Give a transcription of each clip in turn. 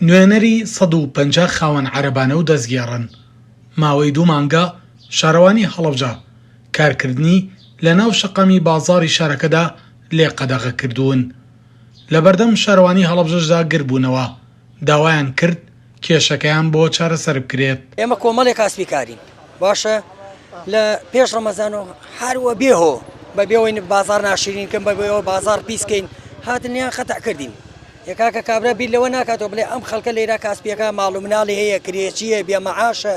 نوێنەری 150 خاوەن عەرەبانە و دەستگێڕن. ماوەی 2 مانگە شارەوانی هەڵەبجە کارکردنی لە ناو شەقەمی بازاڕی شارەکەدا لێ قەدەغە کردوون. لە بەردەم شارەوانی هەڵەبجەشدا گربوونەوە داوایان کرد کێشەکەیان بۆ چارەسەر بکرێت. ئێمە کۆمەڵێک کاسبیکارین باشە لە پێش ڕەمەزان و هەروە بێهۆ بە بێەوەی بازار ناشرینکەم بە بێەوە بازار پیسکەین هاتنیان خەتە کردین. یەکاکە کابرا بیر لەوە ناکاتەوە بڵێ ئەم خەڵکە لێرە کاسبیەکە ماڵ و مناڵی هەیە کرێچیە بێمەعاشە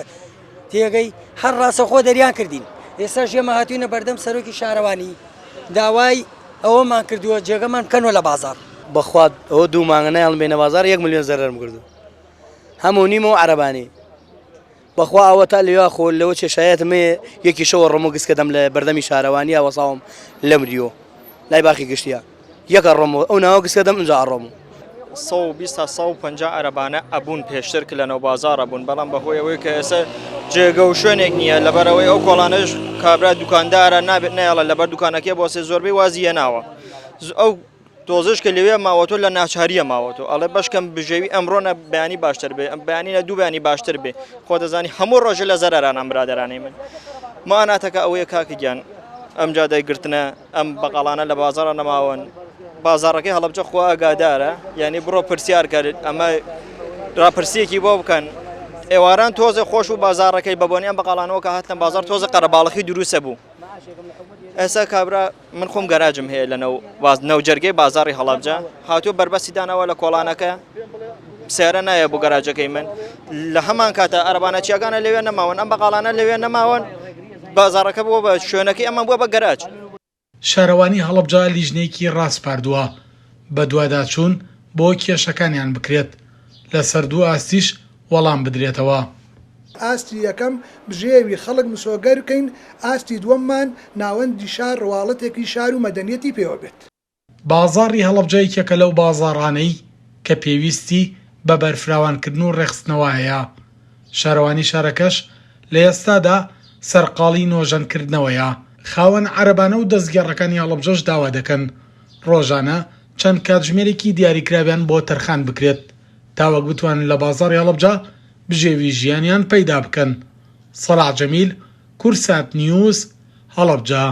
تێگەی هەر ڕاستەخۆ دەریان کردین. ئێستا ژێمە هاتوینە بەردەم سەرۆکی شارەوانی داوای ئەوەمان کردووە جێگەمان بکەنەوە لە بازار. بەخوات ئەوە 2 مانگە نەیاڵم بێنە بازار 1 ملیۆن زەرەرم کردو هەموو نیمەوە عەرەبانی. بەخوا ئەوە تا لێوا خۆ لەوە کێشایەتم هەیە یەکی شەوە ڕۆم و گسکە دەم لە بەردەمی شارەوانیە وەساوم لە مریۆ لای باخی گشتیە یەکە ڕۆمەوە ئەو ناوە گسکە دەم ئەنجا ڕۆم 120 تا 150 عەرەبانە ئەبوون پێشتر کە لەنەو بازارە بوون، بەڵام بەهۆی ئەوەی کە ئێستا جێگە و شوێنێک نییە لەبەرەوەی ئەو کۆڵانەش کابرا دوکاندارە نابێت نەیەڵە لەبەر دوکانەکەی بۆ سێ زۆربەی وازیە ناوە ئەو تۆزش کە لەوێ ماوەتۆ لە ناچاریە ماوەتۆ ئەڵێ بەشکەم بژێوی ئەمڕۆنە بەیانی باشتر بێ ئەم بەیانینە 2 بەیانی باشتر بێ خۆ دەزانی هەموو ڕۆژە لە زەرەرانە برادەرانەی من ماناتەکە ئەوەیە کاکەگیان ئەمجا دەیگرتنە ئەم بەقەڵانە لە بازارە نەماون بازارەکەی هەڵەبجە خوا ئاگادارە یعنی بڕۆ پرسیار کرد ئەمە راپرسیەکی بۆ بکەن ئێواران تۆزە خۆش و بازارەکەی بەبوونیان بەقەڵانەوە کە هاتنە بازار تۆزە قەرەباڵغی دروستە بوو. ئێستا کابرا من خۆم گەراجم هەیە لەنەو جەرگەی بازاڕی هەڵەبجە هاتووە بربەسی دانەوە لە کۆڵانەکە سێرە نایە بۆ گەراجەکەی من لە هەمان کاتە عەرەبانە چیاگانە لەوێ نەماون ئەم بەقەڵانە لەوێ نەماون بازارەکە بووە بە شوێنەکەی ئەمە بووە بە گەراج. شارەوانی هەڵەبجە لیژنەیەکی ڕاستپاردووە بە دوواداچوون بۆ کێشەکانیان بکرێت لەسەر 2 ئاستیش وەڵام بدرێتەوە. ئاستی یەکەم بژێوی خەڵک مسۆگەر بکەین، ئاستی دووەممان ناوەندی شار ڕواڵەتێکی شار و مەدەنیەتی پێوە بێت. بازاڕی هەڵەبجە یەکێکە لەو بازاڕانەی کە پێویستی بە بەرفراوانکردن و ڕێخستنەوە هەیە. شارەوانی شارەکەش لە ئێستادا سەرقاڵی نۆژەنکردنەوەیە. خاوەن عەرەبانە و دەستگێڕەکانی هەڵەبجەش داوا دەکەن ڕۆژانە چەند کاتژمێرێکی دیاریکراویان بۆ تەرخان بکرێت تاوەک بتوانن لە بازاڕی هەڵەبجە بژێوی ژیانیان پەیدا بکەن. سەلاح جەمیل، کورسات نیوز، هەڵەبجە.